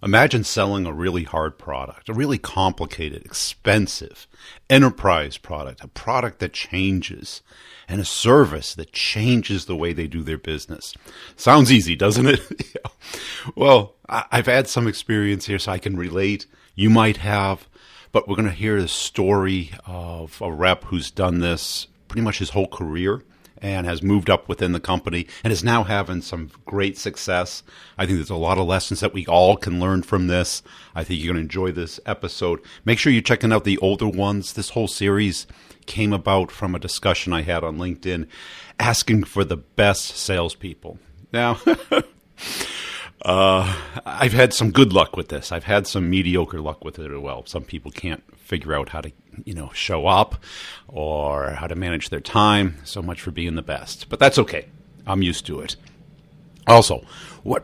Imagine selling a really hard product, a really complicated, expensive enterprise product, a product that changes, and a service that changes the way they do their business. Sounds easy, doesn't it? Yeah. Well, I've had some experience here, so I can relate. You might have, but we're going to hear the story of a rep who's done this pretty much his whole career and has moved up within the company and is now having some great success. I think there's a lot of lessons that we all can learn from this. I think you're going to enjoy this episode. Make sure you're checking out the older ones. This whole series came about from a discussion I had on LinkedIn asking for the best salespeople. Now, I've had some good luck with this. I've had some mediocre luck with it as well. Some people can't figure out how to, show up or how to manage their time. So much for being the best. But that's okay. I'm used to it. Also,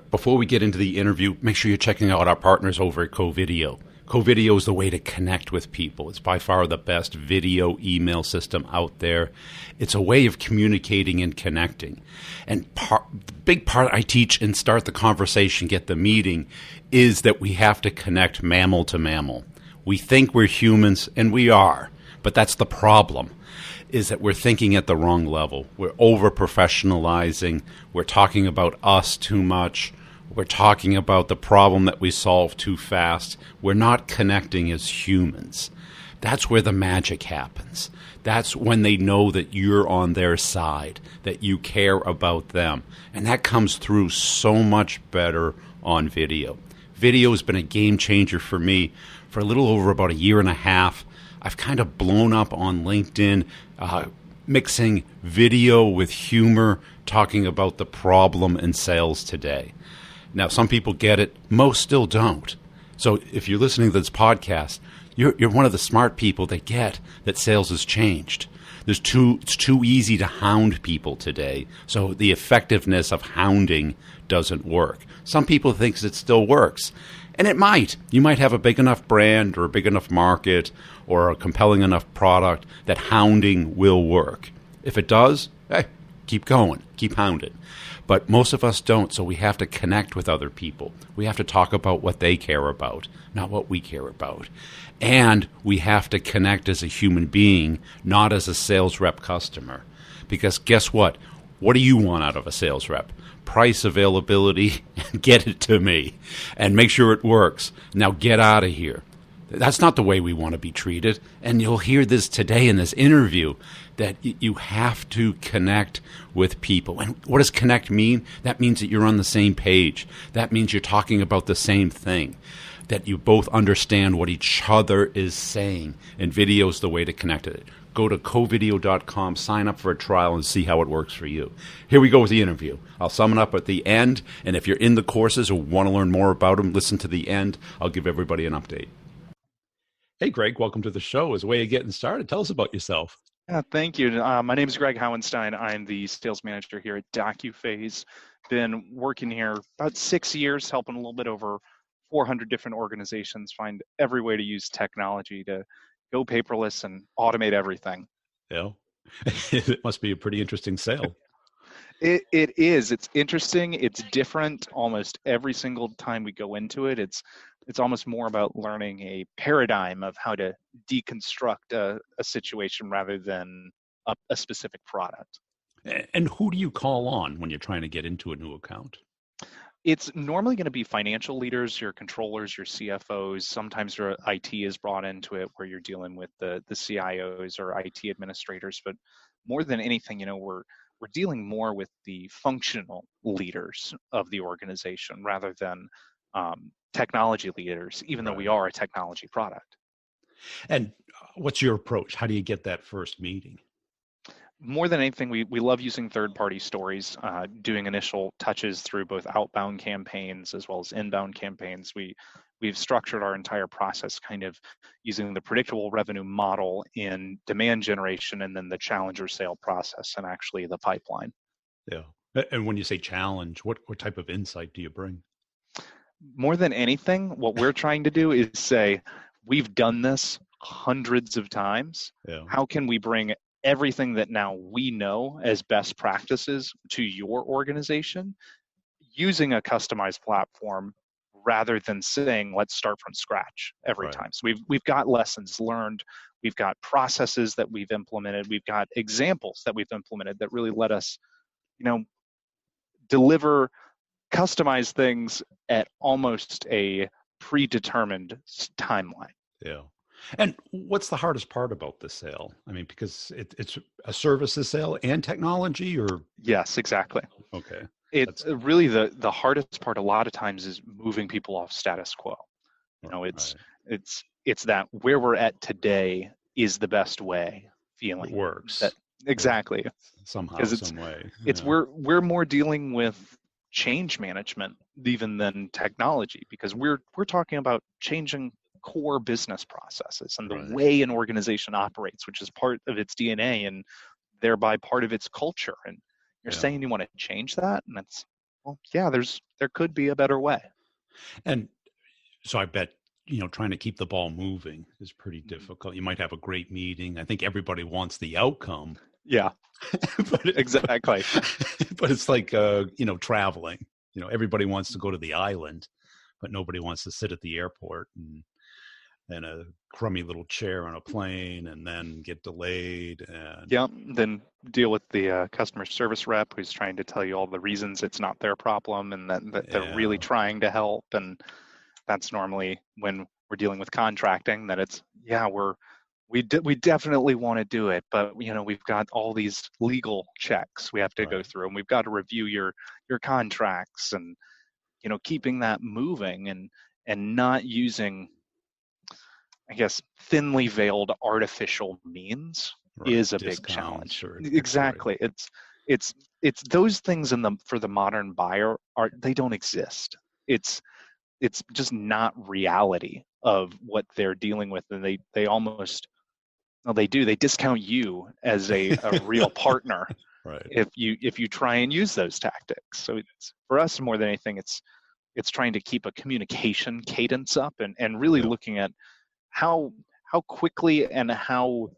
before we get into the interview, make sure you're checking out our partners over at CoVideo. CoVideo is the way to connect with people. It's by far the best video email system out there. It's a way of communicating and connecting. And the big part I teach and start the conversation, get the meeting, is that we have to connect mammal to mammal. We think we're humans, and we are, but that's the problem, is that we're thinking at the wrong level. We're over-professionalizing. We're talking about us too much. We're talking about the problem that we solve too fast. We're not connecting as humans. That's where the magic happens. That's when they know that you're on their side, that you care about them. And that comes through so much better on video. Video has been a game changer for me for a little over about a year and a half. I've kind of blown up on LinkedIn, mixing video with humor, talking about the problem in sales today. Now, some people get it. Most still don't. So if you're listening to this podcast, you're one of the smart people that get that sales has changed. It's too easy to hound people today. So the effectiveness of hounding doesn't work. Some people think it still works. And it might. You might have a big enough brand or a big enough market or a compelling enough product that hounding will work. If it does, hey, keep going, keep hounding. But most of us don't, so we have to connect with other people. We have to talk about what they care about, not what we care about. And we have to connect as a human being, not as a sales rep customer. Because guess what? What do you want out of a sales rep? Price, availability, and get it to me. And make sure it works. Now get out of here. That's not the way we want to be treated. And you'll hear this today in this interview, that you have to connect with people. And what does connect mean? That means that you're on the same page. That means you're talking about the same thing, that you both understand what each other is saying. And video is the way to connect it. Go to covideo.com, sign up for a trial, and see how it works for you. Here we go with the interview. I'll sum it up at the end. And if you're in the courses or want to learn more about them, listen to the end. I'll give everybody an update. Hey, Greg, welcome to the show. As a way of getting started, tell us about yourself. Yeah, thank you. My name is Greg Howenstein. I'm the sales manager here at DocuPhase. Been working here about 6 years, helping a little bit over 400 different organizations find every way to use technology to go paperless and automate everything. Yeah, it must be a pretty interesting sale. It is. It's interesting. It's different almost every single time we go into it. It's almost more about learning a paradigm of how to deconstruct a situation rather than a specific product. And who do you call on when you're trying to get into a new account? It's normally going to be financial leaders, your controllers, your CFOs. Sometimes your IT is brought into it where you're dealing with the CIOs or IT administrators. But more than anything, we're dealing more with the functional leaders of the organization rather than technology leaders, even though we are a technology product. And what's your approach? How do you get that first meeting? More than anything, we love using third-party stories, doing initial touches through both outbound campaigns as well as inbound campaigns. We've structured our entire process kind of using the predictable revenue model in demand generation and then the challenger sale process and actually the pipeline. Yeah. And when you say challenge, what type of insight do you bring? More than anything, what we're trying to do is say, we've done this hundreds of times. Yeah. How can we bring everything that now we know as best practices to your organization using a customized platform rather than saying, let's start from scratch every Right. time. So we've got lessons learned, we've got processes that we've implemented, we've got examples that we've implemented that really let us, deliver customized things at almost a predetermined timeline. Yeah. And what's the hardest part about the sale? I mean, because it's a services sale and technology, or Yes, exactly. okay, It that's really the hardest part a lot of times is moving people off status quo. It's right. it's that where we're at today is the best way It feeling that works. It exactly, somehow, because some way. it's Yeah. we're more dealing with change management even than technology, because we're talking about changing core business processes and the Right. way an organization operates, which is part of its DNA and thereby part of its culture. And you're Yeah. saying you want to change that, and it's, well, yeah, there could be a better way. And so I bet, trying to keep the ball moving is pretty Mhm. difficult. You might have a great meeting. I think everybody wants the outcome, Yeah, but exactly. but it's like traveling. Everybody wants to go to the island, but nobody wants to sit at the airport and in a crummy little chair on a plane and then get delayed and Yeah, then deal with the customer service rep who's trying to tell you all the reasons it's not their problem, and that they're really yeah, trying to help. And that's normally when we're dealing with contracting, that it's, yeah, we definitely want to do it, but we've got all these legal checks we have to go right. through, and we've got to review your contracts, and keeping that moving, and not using, I guess, thinly veiled artificial means Right. is a big Discounts challenge. or right. Exactly. It's it's those things for the modern buyer, they don't exist. It's just not reality of what they're dealing with, and they almost, well, they discount you as a real partner Right. if you try and use those tactics. So it's, for us, more than anything, it's trying to keep a communication cadence up, and really Yeah. looking at how how quickly and how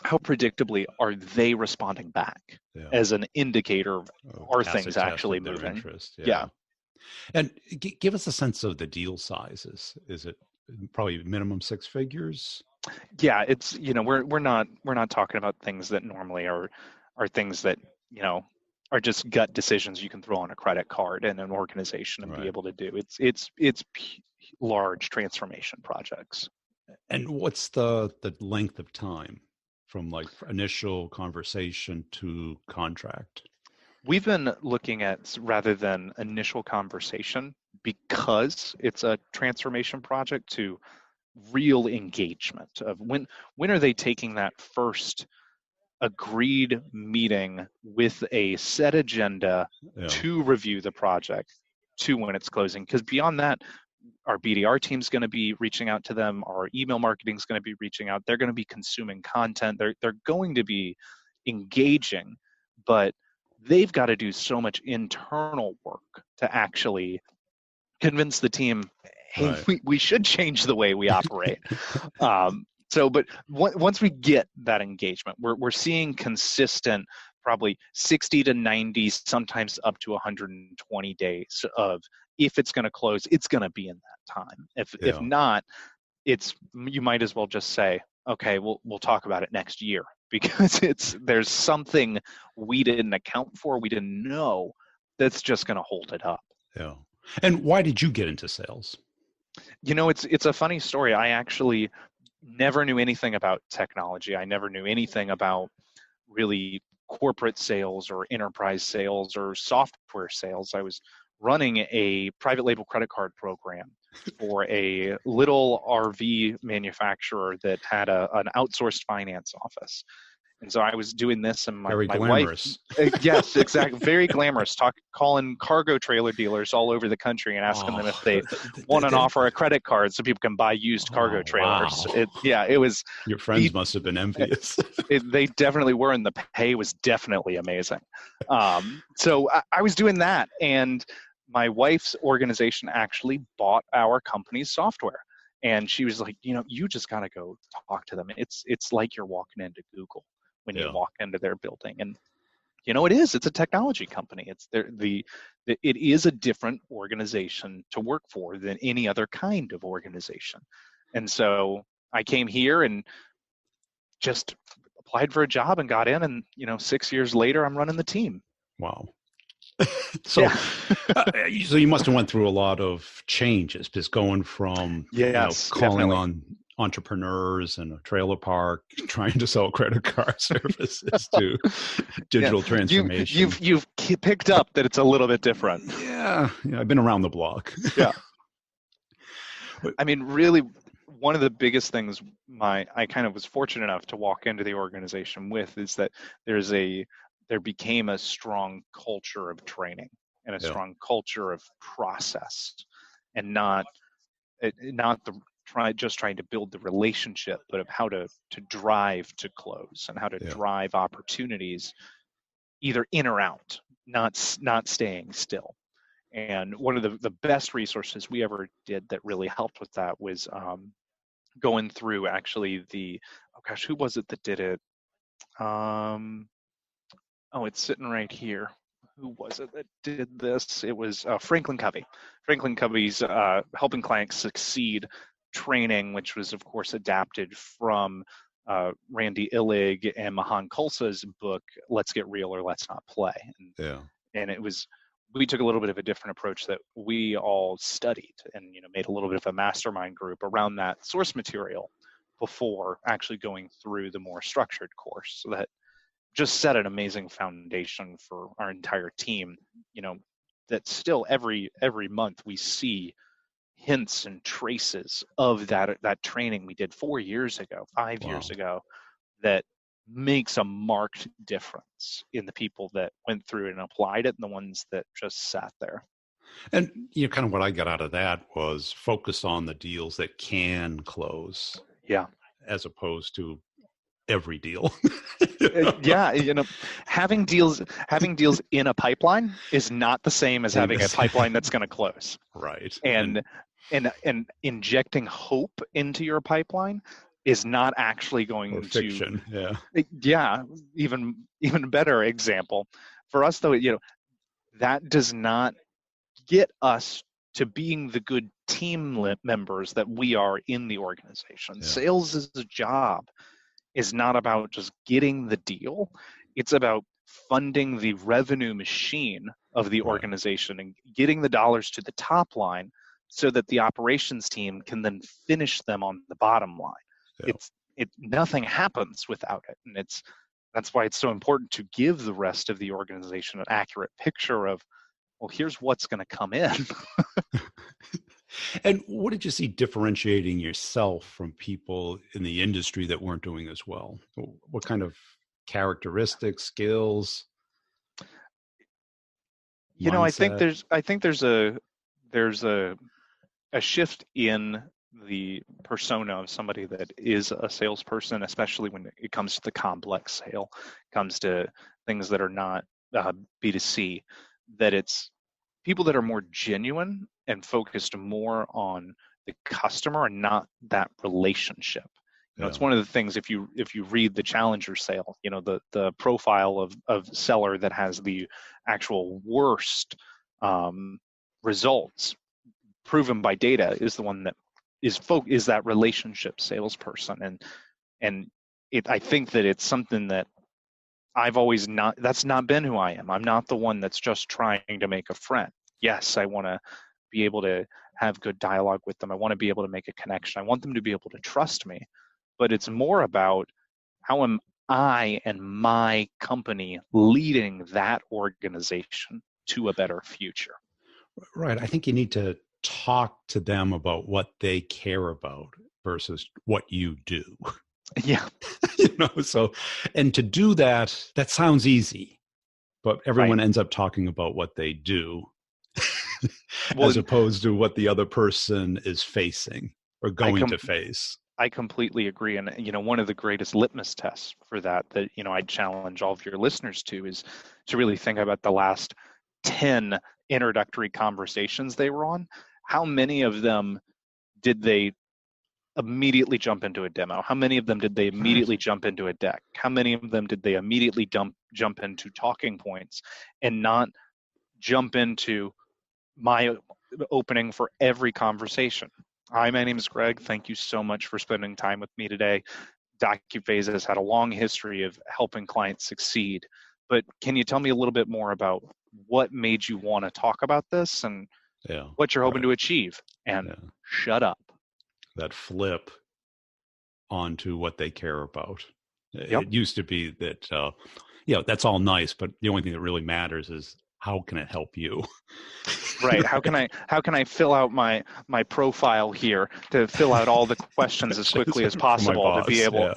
predictably are they responding back Yeah. as an indicator of, are Acid things test actually of their moving? interest. Yeah. Yeah. And give us a sense of the deal sizes. Is it probably minimum six figures? Yeah, it's, we're not talking about things that normally are things that, you know are just gut decisions you can throw on a credit card in an organization and be Right. able to do. It's large transformation projects. And what's the length of time from like initial conversation to contract? We've been looking at, rather than initial conversation, because it's a transformation project, to real engagement of when are they taking that first agreed meeting with a set agenda Yeah. to review the project, to when it's closing. Because beyond that, our BDR team's going to be reaching out to them, our email marketing is going to be reaching out, they're going to be consuming content, they're going to be engaging, but they've got to do so much internal work to actually convince the team, hey, Right. we should change the way we operate. But once we get that engagement, we're seeing consistent, probably 60 to 90, sometimes up to 120 days of, if it's going to close, it's going to be in that time. If Yeah. not, it's, you might as well just say, okay, we'll talk about it next year, because there's something we didn't account for, we didn't know, that's just going to hold it up. Yeah. And why did you get into sales? It's a funny story. I actually never knew anything about technology. I never knew anything about really corporate sales or enterprise sales or software sales. I was running a private label credit card program for a little RV manufacturer that had an outsourced finance office. And so I was doing this, and my, Very my wife, glamorous. yes, exactly, very glamorous, calling cargo trailer dealers all over the country and asking them if Oh, they want to offer a credit card so people can buy used cargo oh, trailers. wow. It was, Your he, friends must have been envious. they definitely were, and the pay was definitely amazing. So I was doing that, and my wife's organization actually bought our company's software. And she was like, you just got to go talk to them. It's like you're walking into Google when you Yeah. walk into their building. And It is. It's a technology company. It is a different organization to work for than any other kind of organization. And so I came here and just applied for a job and got in, and 6 years later, I'm running the team. Wow. So, Yeah. so you must have went through a lot of changes, just going from Yes, calling definitely. on entrepreneurs in a trailer park, trying to sell credit card services to Yeah, digital transformation. you've picked up that it's a little bit different. Yeah, I've been around the block. Yeah. But, I mean, really, one of the biggest things I kind of was fortunate enough to walk into the organization with is that there became a strong culture of training and a yeah, strong culture of process, and not just trying to build the relationship, but of how to drive to close and how to yeah. drive opportunities either in or out, not staying still. And one of the best resources we ever did that really helped with that was going through actually oh gosh, who was it that did it? Um, oh, it's sitting right here. Who was it that did this? It was Franklin Covey. Franklin Covey's Helping Clients Succeed training, which was, of course, adapted from Randy Illig and Mahan Kulsa's book, Let's Get Real or Let's Not Play. Yeah. And we took a little bit of a different approach that we all studied and made a little bit of a mastermind group around that source material before actually going through the more structured course, so that just set an amazing foundation for our entire team. That still every month we see hints and traces of that training we did 4 years ago, 5 years Wow. ago, that makes a marked difference in the people that went through it and applied it and the ones that just sat there. And kind of what I got out of that was focus on the deals that can close, Yeah. as opposed to every deal. Yeah, having deals in a pipeline is not the same as having a pipeline that's going to close. Right. And injecting hope into your pipeline is not actually going fiction. to. Yeah, even better example for us though. That does not get us to being the good team members that we are in the organization. Yeah. Sales is a job. Is not about just getting the deal. It's about funding the revenue machine of the organization and getting the dollars to the top line so that the operations team can then finish them on the bottom line. Yeah. Nothing happens without it. And that's why it's so important to give the rest of the organization an accurate picture of, well, here's what's going to come in. And what did you see differentiating yourself from people in the industry that weren't doing as well? What kind of characteristics, skills? Mindset? I think there's a shift in the persona of somebody that is a salesperson, especially when it comes to the complex sale, comes to things that are not B2C, that it's people that are more genuine and focused more on the customer and not that relationship. It's one of the things, if you read the Challenger sale, the profile of seller that has the actual worst results proven by data is the one that is that relationship salesperson. And I think that it's something that that's not been who I am. I'm not the one that's just trying to make a friend. Yes, I want to be able to have good dialogue with them. I want to be able to make a connection. I want them to be able to trust me. But it's more about how am I and my company leading that organization to a better future. Right. I think you need to talk to them about what they care about versus what you do. Yeah. So, and to do that sounds easy, but everyone ends up talking about what they do as opposed to what the other person is facing or going to face. I completely agree. And, one of the greatest litmus tests for that, I challenge all of your listeners to is to really think about the last 10 introductory conversations they were on. How many of them did they immediately jump into a demo? How many of them did they immediately jump into a deck? How many of them did they immediately jump into talking points and not jump into my opening for every conversation? Hi, my name is Greg. Thank you so much for spending time with me today. DocuPhase has had a long history of helping clients succeed, but can you tell me a little bit more about what made you want to talk about this and Yeah. what you're hoping Right. to achieve? And Yeah. shut up. That flip onto what they care about. Yep. It used to be that, that's all nice, but the only thing that really matters is how can it help you? Right. How can I fill out my profile here to fill out all the questions as quickly as For my possible to be boss. able Yeah.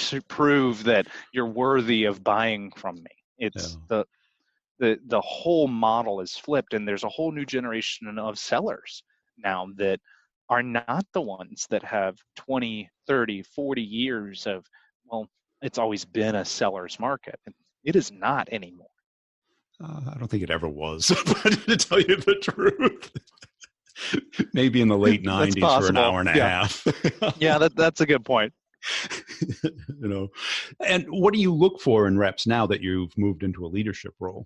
to prove that you're worthy of buying from me? Yeah. It's the whole model is flipped, and there's a whole new generation of sellers now that are not the ones that have 20, 30, 40 years of, well, it's always been a seller's market. It is not anymore. I don't think it ever was, but to tell you the truth, maybe in the late That's 90s for an possible. hour and a Yeah. half. Yeah, that's a good point. And what do you look for in reps now that you've moved into a leadership role?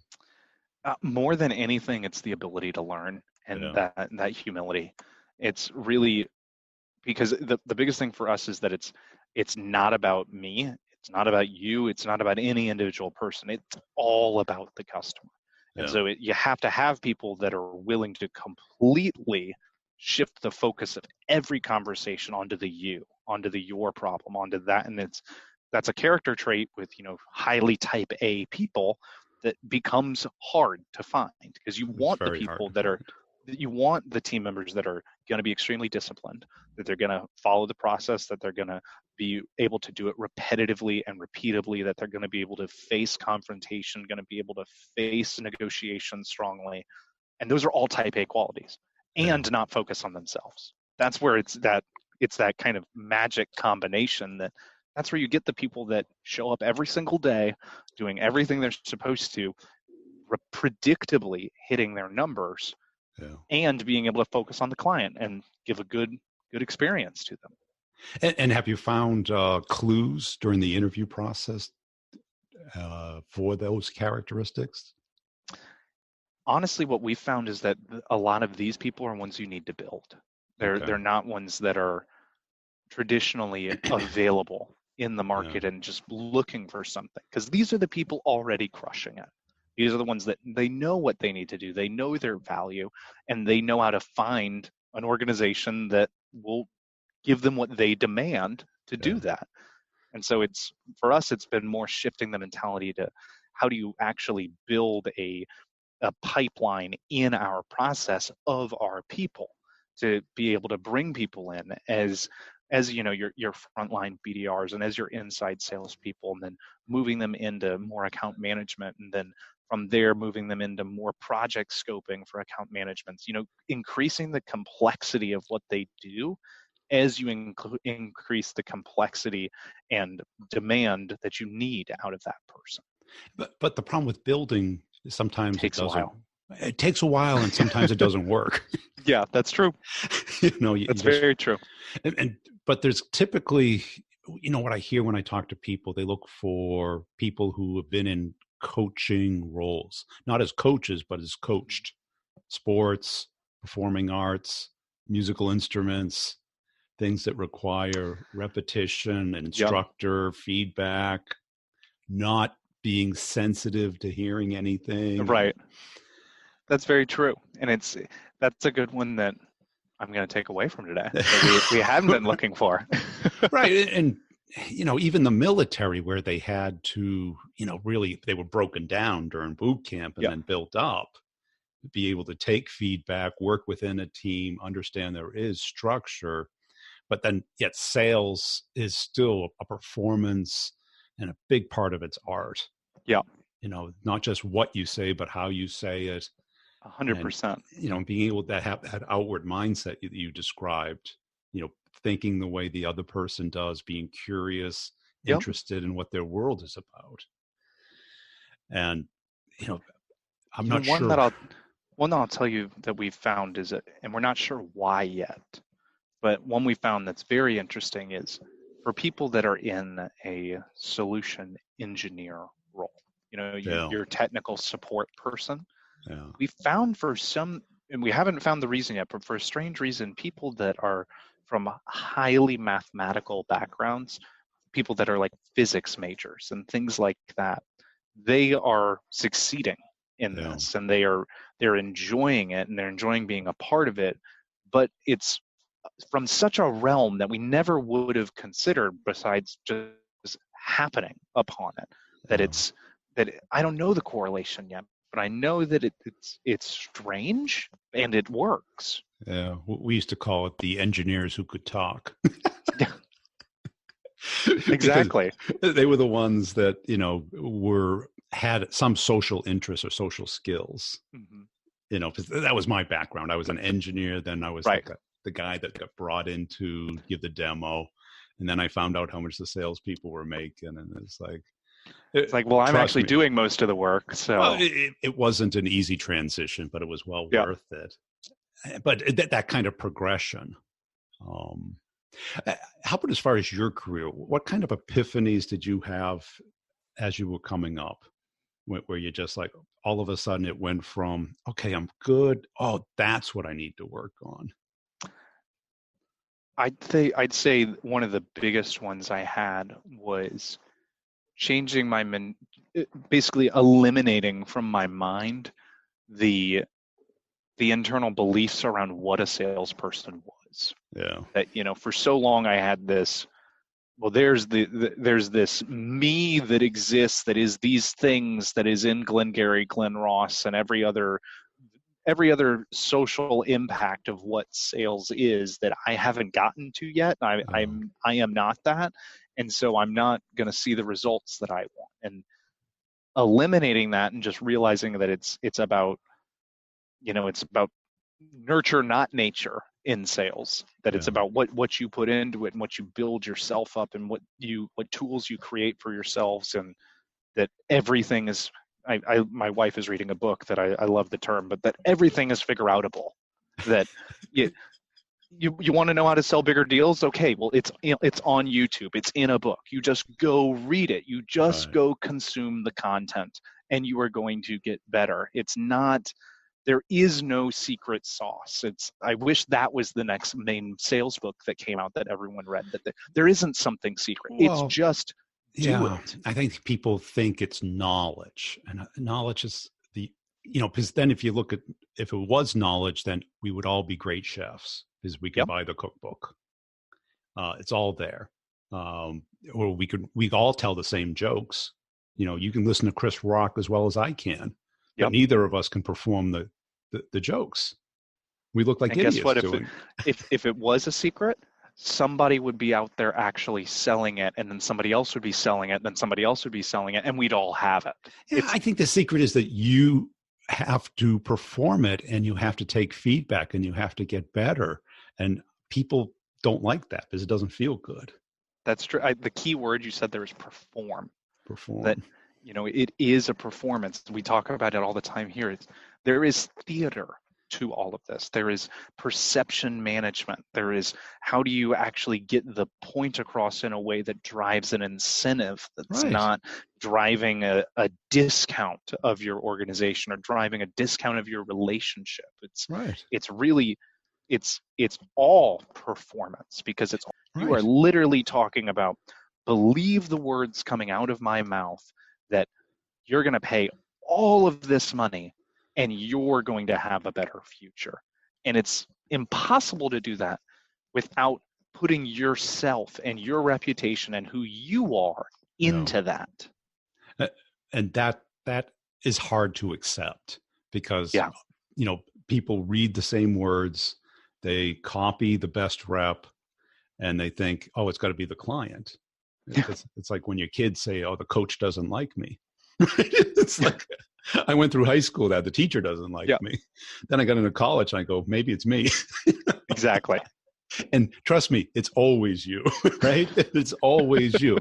More than anything, it's the ability to learn and Yeah. that humility. It's really, because the biggest thing for us is that it's not about me, it's not about you, it's not about any individual person. It's all about the customer. And Yeah. so you have to have people that are willing to completely shift the focus of every conversation onto your problem, onto that. And that's a character trait with, highly type A people that becomes hard to find, because you It's want the very hard people to that are find. you want the team members that are going to be extremely disciplined, that they're going to follow the process, that they're going to be able to do it repetitively and repeatably, that they're going to be able to face confrontation, going to be able to face negotiation strongly. And those are all type A qualities, Yeah. and not focus on themselves. That's where it's that kind of magic combination that's where you get the people that show up every single day doing everything they're supposed to, predictably hitting their numbers, Yeah. and being able to focus on the client and give a good experience to them. And have you found clues during the interview process for those characteristics? Honestly, what we found is that a lot of these people are ones you need to build. They're Okay. they're not ones that are traditionally available in the Yeah. market and just looking for something, because these are the people already crushing it. These are the ones that they know what they need to do, they know their value, and they know how to find an organization that will give them what they demand to Yeah. do that. And so it's, for us, it's been more shifting the mentality to how do you actually build a pipeline in our process of our people to be able to bring people in as your frontline BDRs, and as your inside salespeople, and then moving them into more account management, and then from there moving them into more project scoping for account management. Increasing the complexity of what they do as you increase the complexity and demand that you need out of that person. But the problem with building is sometimes it Takes a doesn't. while. It takes a while, and sometimes it doesn't work. Yeah, that's true. You That's just very true. but there's typically, what I hear when I talk to people, they look for people who have been in coaching roles, not as coaches, but as coached. Sports, performing arts, musical instruments, things that require repetition, an Yep. instructor, feedback, not being sensitive to hearing anything. Right. That's very true. And that's a good one that I'm going to take away from today that we hadn't been looking for. Right. And even the military, where they had to, really, they were broken down during boot camp and Yep. then built up, be able to take feedback, work within a team, understand there is structure, but then yet sales is still a performance, and a big part of it's art. Yeah. Not just what you say, but how you say it. 100%. And, being able to have that outward mindset you described, thinking the way the other person does, being curious, Yep. interested in what their world is about. And, I'm not sure. One that I'll tell you that we've found is and we're not sure why yet, But one we found that's very interesting is for people that are in a solution engineer role, Yeah. you're a technical support person. Yeah. We found for some, and we haven't found the reason yet, but for a strange reason, people that are from highly mathematical backgrounds, people that are like physics majors and things like that, they are succeeding in Yeah. this, and they're enjoying it, and they're enjoying being a part of it. But it's from such a realm that we never would have considered besides just happening upon it, that Yeah. I don't know the correlation yet, but I know that it's strange and it works. Yeah. We used to call it the engineers who could talk. Exactly. Because they were the ones that, had some social interests or social skills. Mm-hmm. 'Cause that was my background. I was an engineer. Then I was Right. like the guy that got brought in to give the demo. And then I found out how much the salespeople were making. And it's like, well, I'm actually me, doing most of the work. So well, it wasn't an easy transition, but it was well worth it. But that kind of progression. How about as far as your career? What kind of epiphanies did you have as you were coming up, where you just like all of a sudden it went from, okay, I'm good. Oh, that's what I need to work on. I'd say one of the biggest ones I had was changing basically eliminating from my mind the internal beliefs around what a salesperson was. Yeah. That, for so long I had this, well, there's this me that exists, that is these things, that is in Glengarry, Glen Ross, and every other social impact of what sales is that I haven't gotten to yet. I am not that, and so I'm not going to see the results that I want. And eliminating that and just realizing that it's about nurture, not nature, in sales. That it's about what you put into it and what you build yourself up, and what tools you create for yourselves, and that everything is. My wife is reading a book that I love the term, but that everything is figure outable. That you want to know how to sell bigger deals? Okay, well, it's on YouTube. It's in a book. You just go read it. You just go consume the content, and you are going to get better. It's not. There is no secret sauce. I wish that was the next main sales book that came out that everyone read. That there isn't something secret. Well, it's just do it. I think people think it's knowledge, and knowledge is because then if it was knowledge, then we would all be great chefs because we could buy the cookbook. It's all there. Or we all tell the same jokes. You can listen to Chris Rock as well as I can, but neither of us can perform the jokes. We look like idiots. Guess what? Doing. If it was a secret, somebody would be out there actually selling it, and then somebody else would be selling it, and then somebody else would be selling it, and we'd all have it. Yeah, I think the secret is that you have to perform it, and you have to take feedback, and you have to get better. And people don't like that because it doesn't feel good. That's true. The key word you said there is perform. Perform. That it is a performance. We talk about it all the time here. There is theater to all of this. There is perception management. There is how do you actually get the point across in a way that drives an incentive that's not driving a discount of your organization or driving a discount of your relationship. It's really it's all performance, because you are literally talking about, believe the words coming out of my mouth that you're going to pay all of this money and you're going to have a better future. And it's impossible to do that without putting yourself and your reputation and who you are into that. And that is hard to accept because, people read the same words, they copy the best rep, and they think, oh, it's got to be the client. It's like when your kids say, oh, the coach doesn't like me. It's like, I went through high school that the teacher doesn't like me. Then I got into college and I go, maybe it's me. Exactly. And trust me, it's always you, right? It's always you.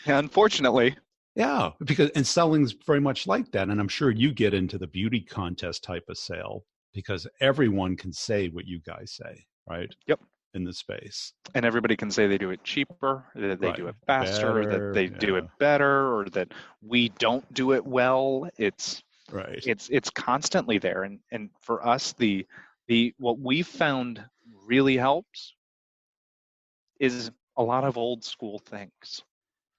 Yeah, unfortunately. Yeah, and selling's very much like that. And I'm sure you get into the beauty contest type of sale because everyone can say what you guys say, right? Yep. In the space. And everybody can say they do it cheaper, that they Right. do it faster, or that Better. they do it better, or that we don't do it well. Right. It's constantly there. And for us, the what we found really helps is a lot of old school things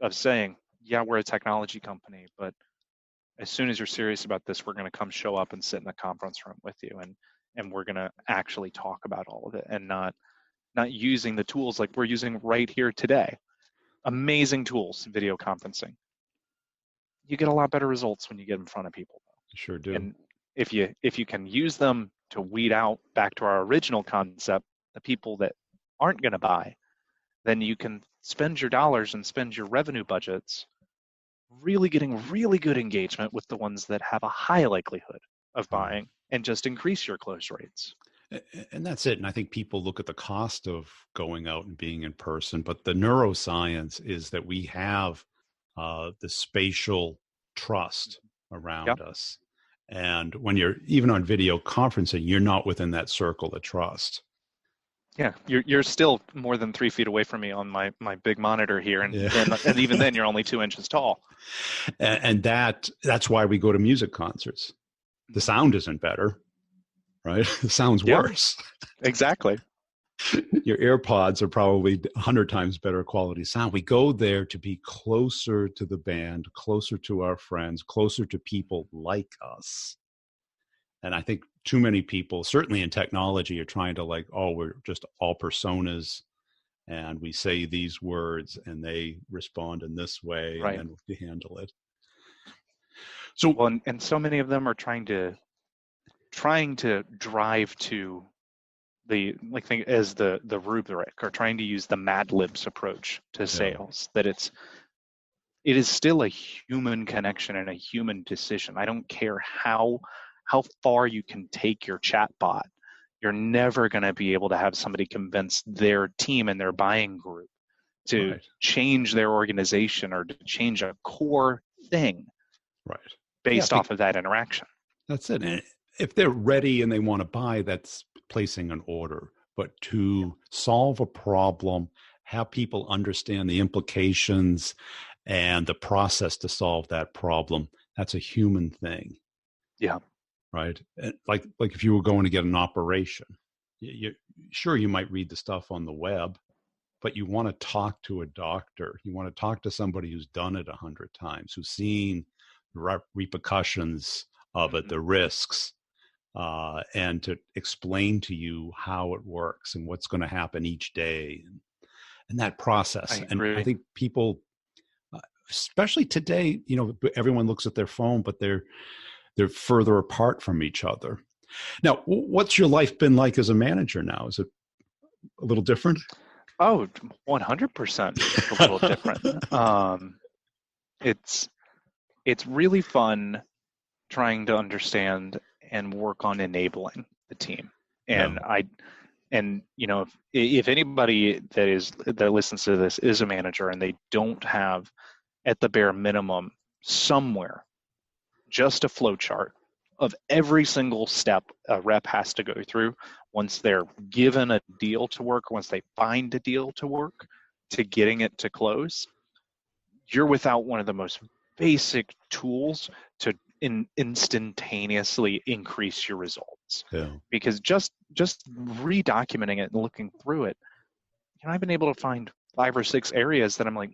of saying, yeah, we're a technology company, but as soon as you're serious about this, we're going to come show up and sit in the conference room with you, and we're going to actually talk about all of it, and not using the tools like we're using right here today. Amazing tools, video conferencing. You get a lot better results when you get in front of people. Sure do. And if you can use them to weed out, back to our original concept, the people that aren't going to buy, then you can spend your dollars and spend your revenue budgets really getting really good engagement with the ones that have a high likelihood of buying, and just increase your close rates. And that's it. And I think people look at the cost of going out and being in person, but the neuroscience is that we have the spatial trust around us. And when you're even on video conferencing, you're not within that circle of trust. Yeah, you're still more than 3 feet away from me on my big monitor here, and Yeah. and even then you're only 2 inches tall. And that's why we go to music concerts. The sound isn't better, right? The sound's worse. Exactly. Your AirPods are probably 100 times better quality sound. We go there to be closer to the band, closer to our friends, closer to people like us. And I think too many people, certainly in technology, are trying to we're just all personas, and we say these words and they respond in this way, Right. and then we handle it. So, well, and so many of them are trying to drive to the thing as the rubric, or trying to use the Mad Libs approach to sales, that it is still a human connection and a human decision. I don't care how far you can take your chat bot, you're never going to be able to have somebody convince their team and their buying group to change their organization or to change a core thing based off of that interaction. That's it. And if they're ready and they want to buy, that's placing an order. But to solve a problem, have people understand the implications and the process to solve that problem, that's a human thing. Yeah. Right. Like if you were going to get an operation, sure, you might read the stuff on the web, but you want to talk to a doctor. You want to talk to somebody who's done it 100 times, who's seen the repercussions of it, the risks, and to explain to you how it works and what's going to happen each day, and that process. And I think people, especially today, everyone looks at their phone, but they're further apart from each other. Now, what's your life been like as a manager now? Is it a little different? Oh, 100% a little different. It's really fun trying to understand and work on enabling the team. And if anybody that listens to this is a manager and they don't have, at the bare minimum, somewhere just a flow chart of every single step a rep has to go through once they're given a deal to work, once they find a deal to work, to getting it to close, you're without one of the most basic tools to instantaneously increase your results. Because just redocumenting it and looking through it, I've been able to find 5 or 6 areas that I'm like,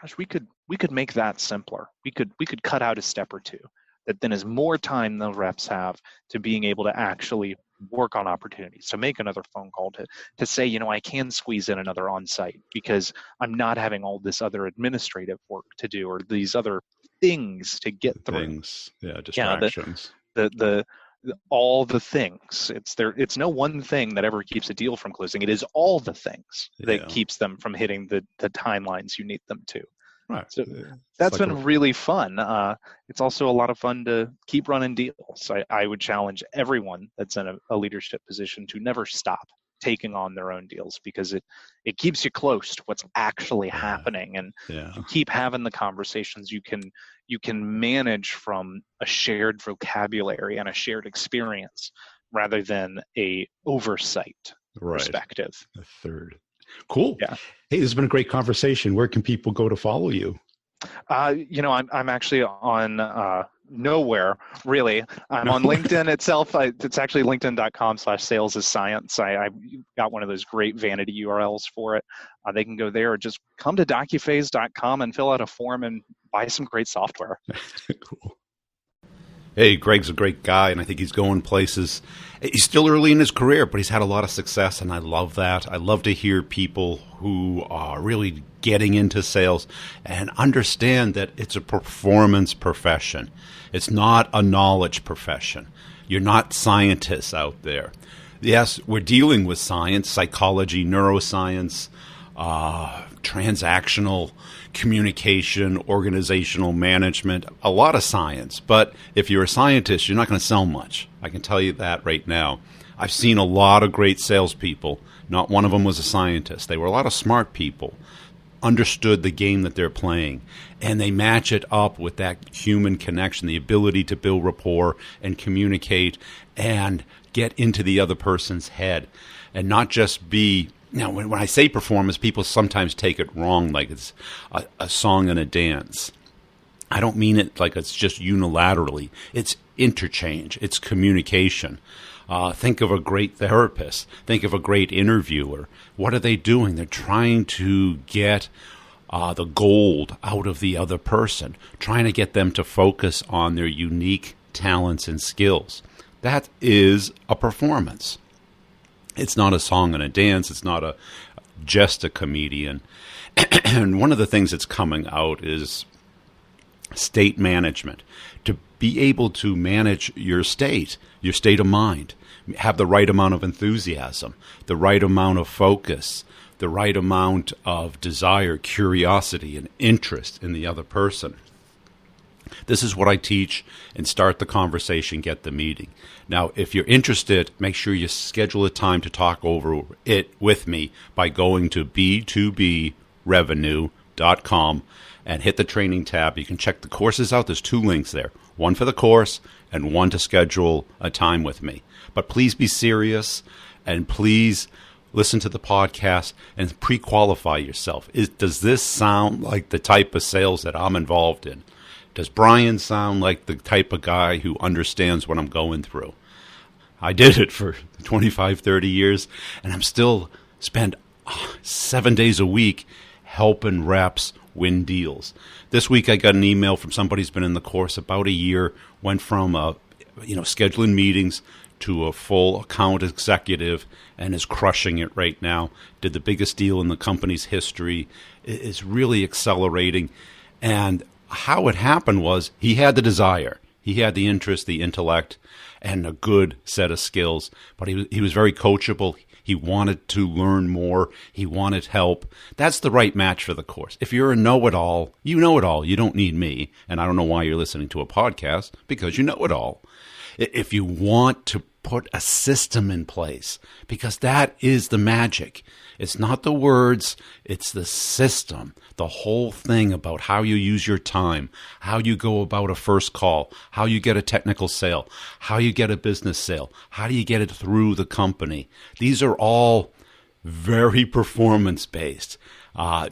gosh, we could make that simpler. We could cut out a step or two. That then is more time the reps have to being able to actually work on opportunities, to make another phone call, to say, I can squeeze in another on-site because I'm not having all this other administrative work to do, or these other things to get through. Distractions. The all the things. It's no one thing that ever keeps a deal from closing. It is all the things that keeps them from hitting the timelines you need them to. Right. So that's been really fun. It's also a lot of fun to keep running deals. I would challenge everyone that's in a leadership position to never stop taking on their own deals, because it keeps you close to what's actually happening, and you keep having the conversations you can manage from a shared vocabulary and a shared experience rather than a oversight Right. perspective. A third. Cool. Yeah. Hey, this has been a great conversation. Where can people go to follow you? I'm actually on nowhere really. I'm on LinkedIn itself. It's actually linkedin.com/sales is science. I got one of those great vanity URLs for it. They can go there or just come to docuphase.com and fill out a form and buy some great software. Cool. Hey, Greg's a great guy, and I think he's going places. He's still early in his career, but he's had a lot of success, and I love that. I love to hear people who are really getting into sales and understand that it's a performance profession. It's not a knowledge profession. You're not scientists out there. Yes, we're dealing with science, psychology, neuroscience, transactional communication, organizational management, a lot of science. But if you're a scientist, you're not going to sell much. I can tell you that right now. I've seen a lot of great salespeople. Not one of them was a scientist. They were a lot of smart people, understood the game that they're playing, and they match it up with that human connection, the ability to build rapport and communicate and get into the other person's head and not just be. Now, when I say performance, people sometimes take it wrong, like it's a song and a dance. I don't mean it like it's just unilaterally. It's interchange. It's communication. Think of a great therapist. Think of a great interviewer. What are they doing? They're trying to get the gold out of the other person, trying to get them to focus on their unique talents and skills. That is a performance. It's not a song and a dance. It's not just a comedian. And one of the things that's coming out is state management. To be able to manage your state of mind, have the right amount of enthusiasm, the right amount of focus, the right amount of desire, curiosity, and interest in the other person. This is what I teach and start the conversation, get the meeting. Now, if you're interested, make sure you schedule a time to talk over it with me by going to b2brevenue.com and hit the training tab. You can check the courses out. There's 2 links there, one for the course and one to schedule a time with me. But please be serious and please listen to the podcast and pre-qualify yourself. Does this sound like the type of sales that I'm involved in? Does Brian sound like the type of guy who understands what I'm going through? I did it for 25, 30 years, and I'm still spend 7 days a week helping reps win deals. This week I got an email from somebody who's been in the course about a year, went from scheduling meetings to a full account executive and is crushing it right now. Did the biggest deal in the company's history, is really accelerating. And how it happened was he had the desire, he had the interest, the intellect, and a good set of skills. But he was very coachable. He wanted to learn more. He wanted help. That's the right match for the course. If you're a know-it-all, you know it all. You don't need me. And I don't know why you're listening to a podcast, because you know it all. If you want to put a system in place, because that is the magic. It's not the words, it's the system, the whole thing about how you use your time, how you go about a first call, how you get a technical sale, how you get a business sale, how do you get it through the company. These are all very performance-based.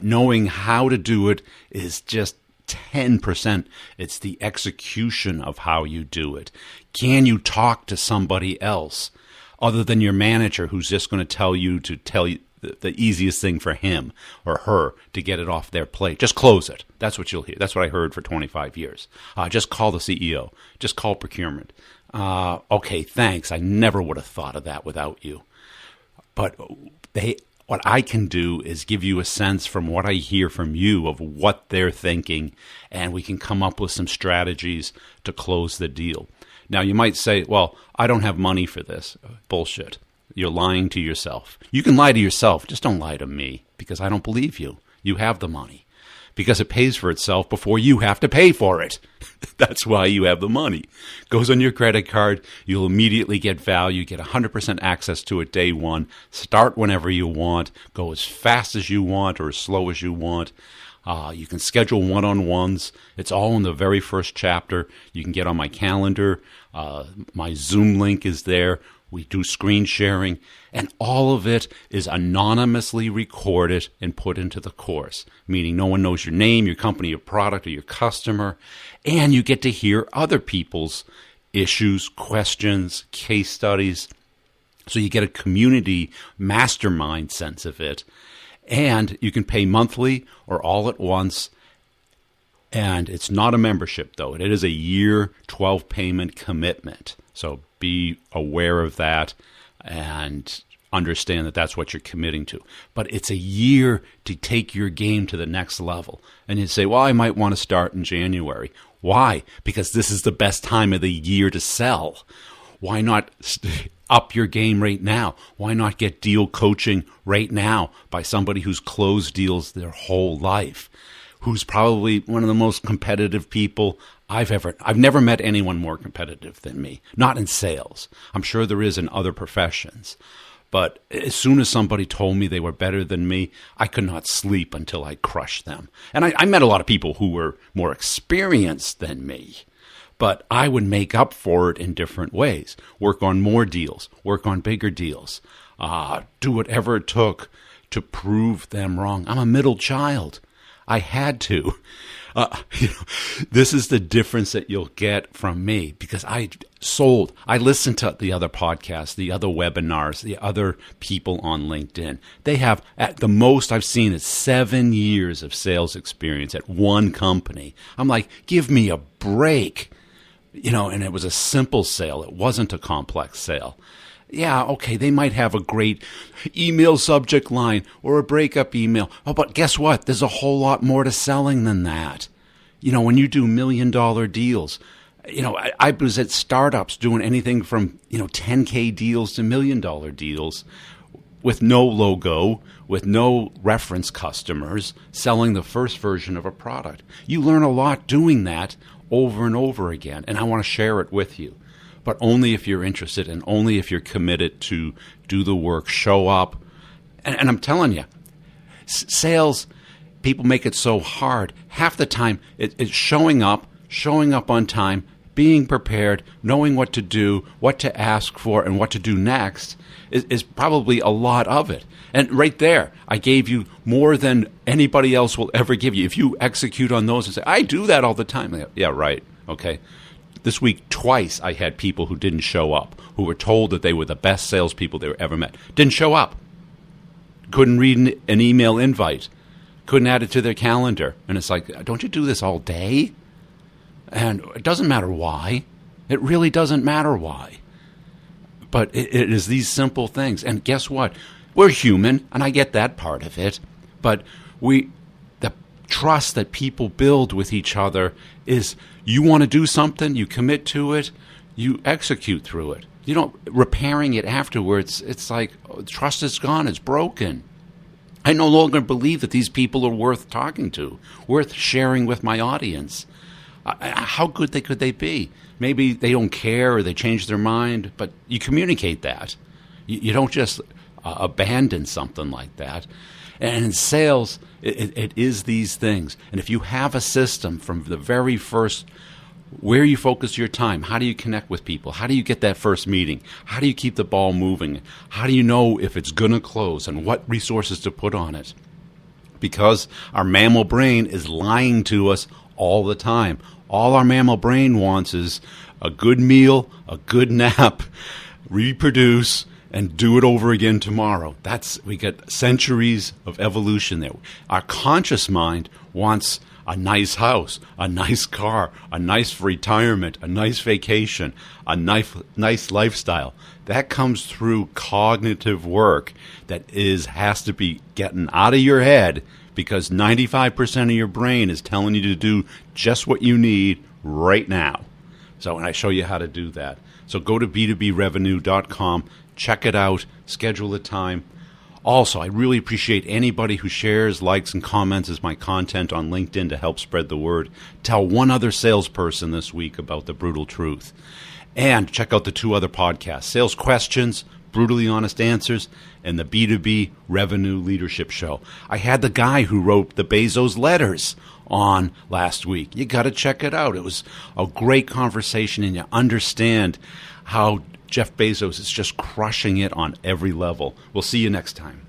Knowing how to do it is just 10%. It's the execution of how you do it. Can you talk to somebody else other than your manager who's just going to tell you the easiest thing for him or her to get it off their plate? Just close it. That's what you'll hear. That's what I heard for 25 years. Just call the CEO. Just call procurement. Okay, thanks. I never would have thought of that without you. But what I can do is give you a sense from what I hear from you of what they're thinking, and we can come up with some strategies to close the deal. Now, you might say, well, I don't have money for this. Bullshit. You're lying to yourself. You can lie to yourself. Just don't lie to me, because I don't believe you. You have the money, because it pays for itself before you have to pay for it. That's why you have the money. Goes on your credit card. You'll immediately get value, get 100% access to it day one. Start whenever you want. Go as fast as you want or as slow as you want. You can schedule one-on-ones. It's all in the very first chapter. You can get on my calendar. My Zoom link is there. We do screen sharing, and all of it is anonymously recorded and put into the course, meaning no one knows your name, your company, your product, or your customer, and you get to hear other people's issues, questions, case studies. So you get a community mastermind sense of it, and you can pay monthly or all at once. And it's not a membership, though. It is a year 12 payment commitment. So be aware of that and understand that that's what you're committing to. But it's a year to take your game to the next level. And you say, well, I might want to start in January. Why? Because this is the best time of the year to sell. Why not up your game right now? Why not get deal coaching right now by somebody who's closed deals their whole life? Who's probably one of the most competitive people I've never met anyone more competitive than me. Not in sales. I'm sure there is in other professions. But as soon as somebody told me they were better than me, I could not sleep until I crushed them. And I met a lot of people who were more experienced than me. But I would make up for it in different ways. Work on more deals. Work on bigger deals. Do whatever it took to prove them wrong. I'm a middle child. I had to. This is the difference that you'll get from me because I sold. I listened to the other podcasts, the other webinars, the other people on LinkedIn. They have, at the most I've seen is 7 years of sales experience at one company. I'm like, give me a break. And it was a simple sale. It wasn't a complex sale. Yeah, okay, they might have a great email subject line or a breakup email. Oh, but guess what? There's a whole lot more to selling than that. When you do $1 million deals, I was at startups doing anything from, $10K deals to $1 million deals with no logo, with no reference customers, selling the first version of a product. You learn a lot doing that over and over again, and I want to share it with you. But only if you're interested and only if you're committed to do the work, show up. And I'm telling you, sales, people make it so hard. Half the time, it's showing up on time, being prepared, knowing what to do, what to ask for, and what to do next is probably a lot of it. And right there, I gave you more than anybody else will ever give you. If you execute on those and say, I do that all the time. Yeah, right. Okay. This week, twice I had people who didn't show up, who were told that they were the best salespeople they ever met. Didn't show up. Couldn't read an email invite. Couldn't add it to their calendar. And it's like, don't you do this all day? And it doesn't matter why. It really doesn't matter why. But it is these simple things. And guess what? We're human, and I get that part of it. But the trust that people build with each other is you want to do something, you commit to it, you execute through it. Repairing it afterwards, it's like trust is gone, it's broken. I no longer believe that these people are worth talking to, worth sharing with my audience. How good could they be? Maybe they don't care or they change their mind, but you communicate that. You don't just abandon something like that. And in sales, it is these things. And if you have a system from the very first, where you focus your time, how do you connect with people? How do you get that first meeting? How do you keep the ball moving? How do you know if it's going to close and what resources to put on it? Because our mammal brain is lying to us all the time. All our mammal brain wants is a good meal, a good nap, reproduce, and do it over again tomorrow. We get centuries of evolution there. Our conscious mind wants a nice house, a nice car, a nice retirement, a nice vacation, a nice lifestyle. That comes through cognitive work that has to be getting out of your head because 95% of your brain is telling you to do just what you need right now. So, and I show you how to do that. So go to b2brevenue.com. Check it out. Schedule a time. Also, I really appreciate anybody who shares, likes, and comments as my content on LinkedIn to help spread the word. Tell one other salesperson this week about the brutal truth. And check out the 2 other podcasts, Sales Questions, Brutally Honest Answers, and the B2B Revenue Leadership Show. I had the guy who wrote the Bezos letters on last week. You got to check it out. It was a great conversation, and you understand how Jeff Bezos is just crushing it on every level. We'll see you next time.